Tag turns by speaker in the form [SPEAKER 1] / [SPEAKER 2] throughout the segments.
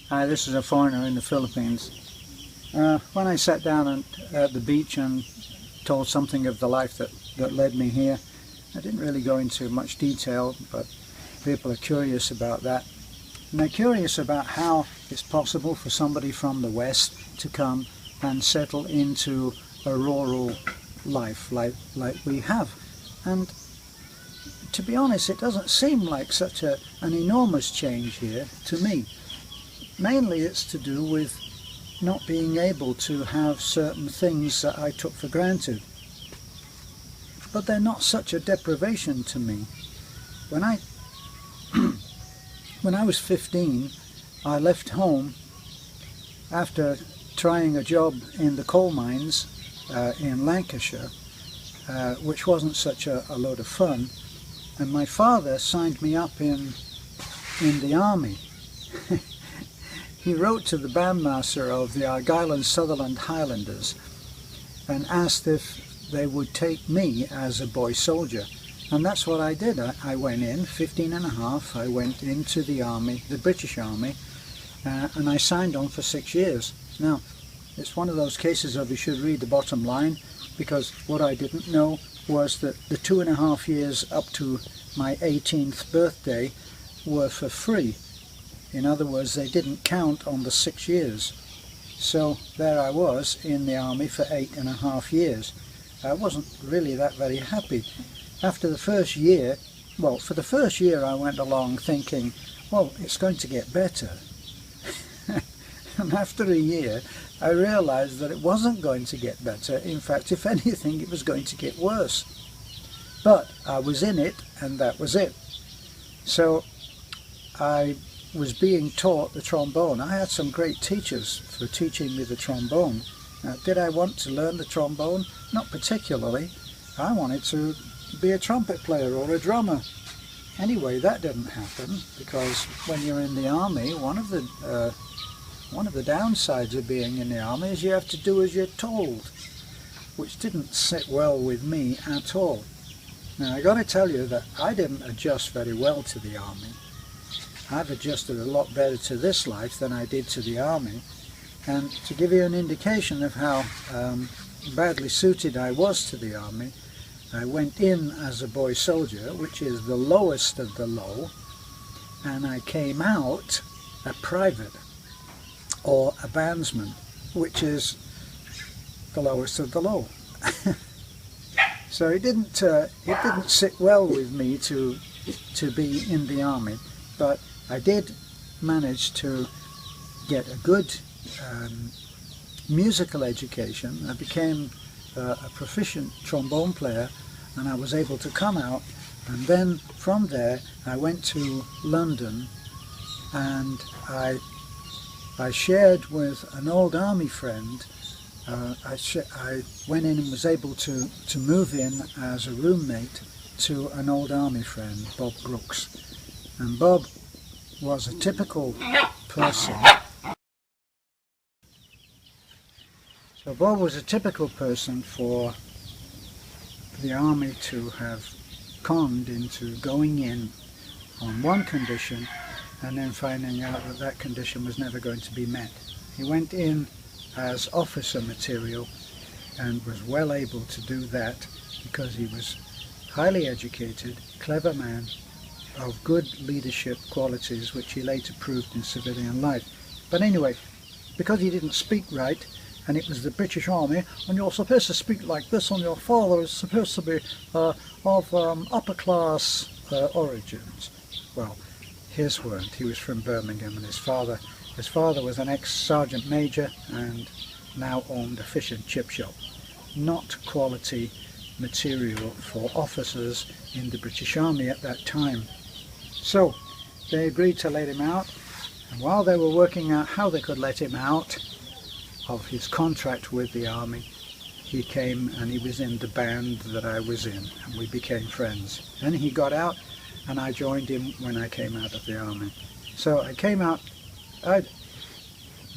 [SPEAKER 1] Hi, this is a foreigner in the Philippines. When I sat down at the beach and told something of the life that led me here, I didn't really go into much detail, but people are curious about that. And they're curious about how it's possible for somebody from the West to come and settle into a rural life like we have. And to be honest, it doesn't seem like such an enormous change here to me. Mainly it's to do with not being able to have certain things that I took for granted. But they're not such a deprivation to me. When I was 15, I left home after trying a job in the coal mines in Lancashire, which wasn't such a load of fun, and my father signed me up in the army. He wrote to the bandmaster of the Argyll and Sutherland Highlanders and asked if they would take me as a boy soldier. And that's what I did. I went in, 15 and a half, I went into the army, the British Army, and I signed on for 6 years. Now, it's one of those cases of you should read the bottom line, because what I didn't know was that the 2.5 years up to my 18th birthday were for free. In other words, they didn't count on the 6 years. So there I was in the army for 8.5 years. I wasn't really that very happy. After the first year, well, for the first year I went along thinking, well, it's going to get better. And after a year, I realized that it wasn't going to get better. In fact, if anything, it was going to get worse. But I was in it, and that was it. So I was being taught the trombone. I had some great teachers for teaching me the trombone. Did I want to learn the trombone? Not particularly. I wanted to be a trumpet player or a drummer. Anyway, that didn't happen, because when you're in the army, one of the downsides of being in the army is you have to do as you're told, which didn't sit well with me at all. Now, I got to tell you that I didn't adjust very well to the army. I've adjusted a lot better to this life than I did to the army. And to give you an indication of how badly suited I was to the army, I went in as a boy soldier, which is the lowest of the low, and I came out a private, or a bandsman, which is the lowest of the low. So it didn't sit well with me to be in the army, but I did manage to get a good musical education. I became a proficient trombone player, and I was able to come out, and then from there I went to London, and I shared with an old army friend. I went in and was able to move in as a roommate to an old army friend, Bob Brooks. And Bob was a typical person. So Bob was a typical person for the army to have conned into going in on one condition and then finding out that that condition was never going to be met. He went in as officer material and was well able to do that because he was highly educated, clever man, of good leadership qualities, which he later proved in civilian life. But anyway, because he didn't speak right, and it was the British Army, and you're supposed to speak like this, and your father is supposed to be of upper class origins. Well, his weren't. He was from Birmingham, and his father was an ex-sergeant major and now owned a fish and chip shop. Not quality material for officers in the British Army at that time. So they agreed to let him out, and while they were working out how they could let him out of his contract with the army, he came and he was in the band that I was in, and we became friends. Then he got out, and I joined him when I came out of the army. So I came out,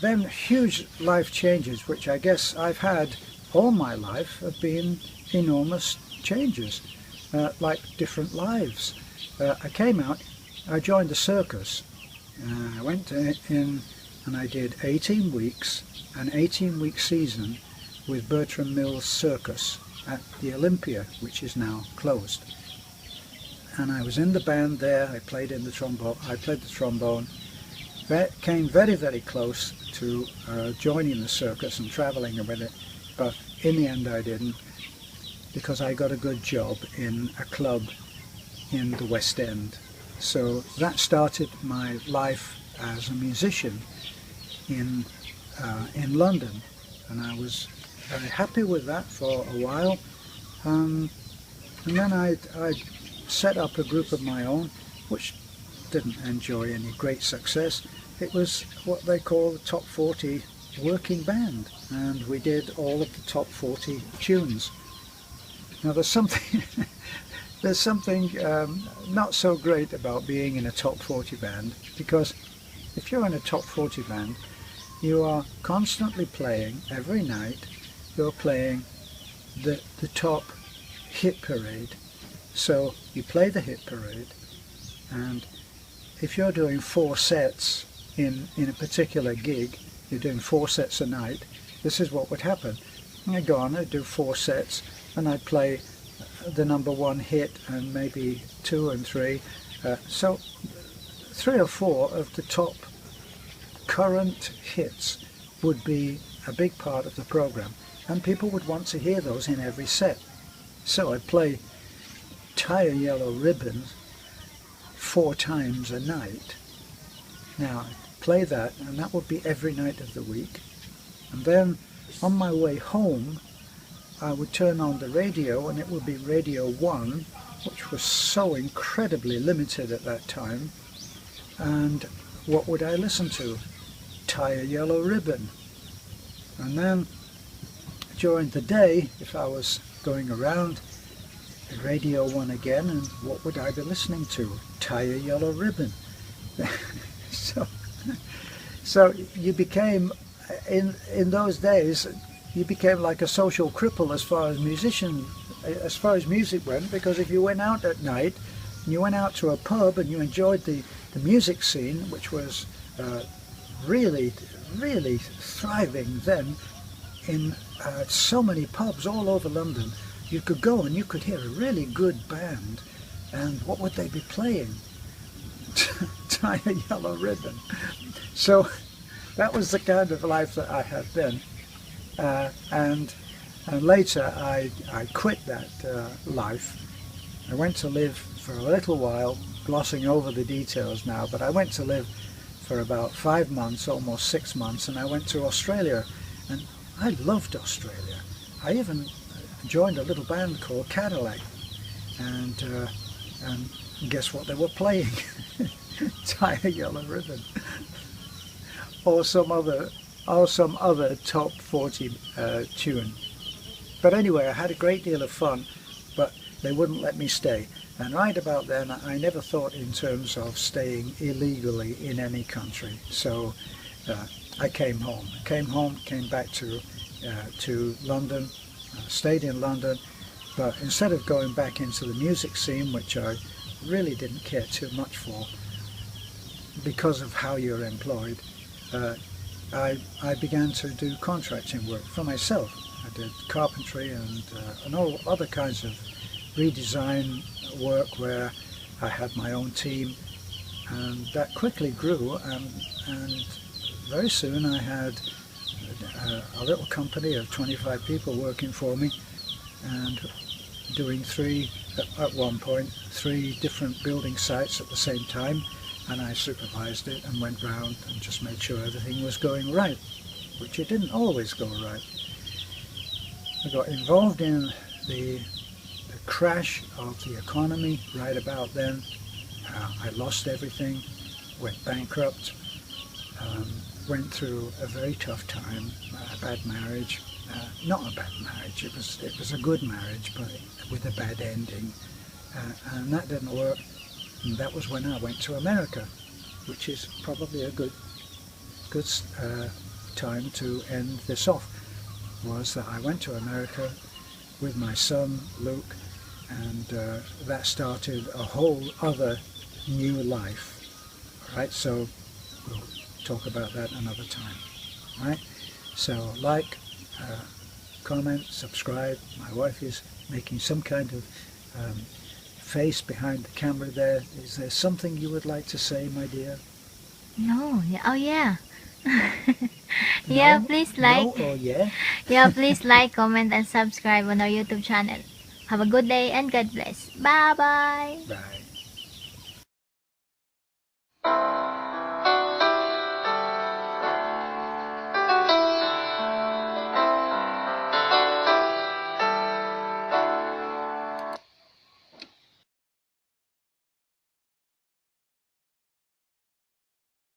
[SPEAKER 1] then huge life changes, which I guess I've had all my life, have been enormous changes, like different lives. I came out, I joined the circus. I went in and I did 18 weeks, an 18-week season with Bertram Mills Circus at the Olympia, which is now closed. And I was in the band there. I played the trombone. That came very, very close to joining the circus and traveling with it, but in the end I didn't, because I got a good job in a club in the West End. So that started my life as a musician in London, and I was very happy with that for a while. And then I set up a group of my own, which didn't enjoy any great success. It was what they call the top 40 working band, and we did all of the top 40 tunes. Now there's something not so great about being in a top 40 band, because if you're in a top 40 band, you are constantly playing every night. You're playing the top hit parade. So you play the hit parade, and if you're doing 4 sets in a particular gig, you're doing 4 sets a night, this is what would happen. I'd go on, I'd do 4 sets, and I'd play the number 1 hit and maybe 2 and 3. So 3 or 4 of the top current hits would be a big part of the program, and people would want to hear those in every set. So I'd play Tie a Yellow Ribbon 4 times a night. Now I'd play that, and that would be every night of the week. And then on my way home I would turn on the radio, and it would be Radio 1, which was so incredibly limited at that time. And what would I listen to? Tie a Yellow Ribbon. And then during the day, if I was going around, Radio 1 again, and what would I be listening to? Tie a Yellow Ribbon. So you became, in those days, you became like a social cripple as far as music went, because if you went out at night and you went out to a pub and you enjoyed the music scene, which was really thriving then in so many pubs all over London, you could go and you could hear a really good band, and what would they be playing? Tie a Yellow Ribbon. So that was the kind of life that I had then. And later I quit that life. I went to live for a little while, glossing over the details now, but I went to live for about 5 months, almost 6 months, and I went to Australia, and I loved Australia. I even joined a little band called Cadillac, and guess what they were playing? Tie a Yellow Ribbon. or some other top 40 tune. But anyway, I had a great deal of fun, but they wouldn't let me stay. And right about then, I never thought in terms of staying illegally in any country. So I came home. Came back to London, stayed in London, but instead of going back into the music scene, which I really didn't care too much for, because of how you're employed, I began to do contracting work for myself. I did carpentry and all other kinds of redesign work where I had my own team, and that quickly grew, and very soon I had a little company of 25 people working for me, and doing at one point three different building sites at the same time, and I supervised it and went round and just made sure everything was going right, which it didn't always go right. I got involved in the crash of the economy right about then. I lost everything, went bankrupt, went through a very tough time, a bad marriage. Not a bad marriage, it was a good marriage, but with a bad ending, and that didn't work. And that was when I went to America, which is probably a good time to end this off. Was that I went to America with my son Luke, and that started a whole other new life. Right, so we'll talk about that another time. Right? So like, comment, subscribe. My wife is making some kind of face behind the camera there. Is there something you would like to say, my dear?
[SPEAKER 2] No. Yeah. Oh yeah. Yeah,
[SPEAKER 1] No?
[SPEAKER 2] please
[SPEAKER 1] No
[SPEAKER 2] like.
[SPEAKER 1] or yeah?
[SPEAKER 2] Yeah, please like, comment, and subscribe on our YouTube channel. Have a good day and God bless. Bye bye.
[SPEAKER 1] Bye.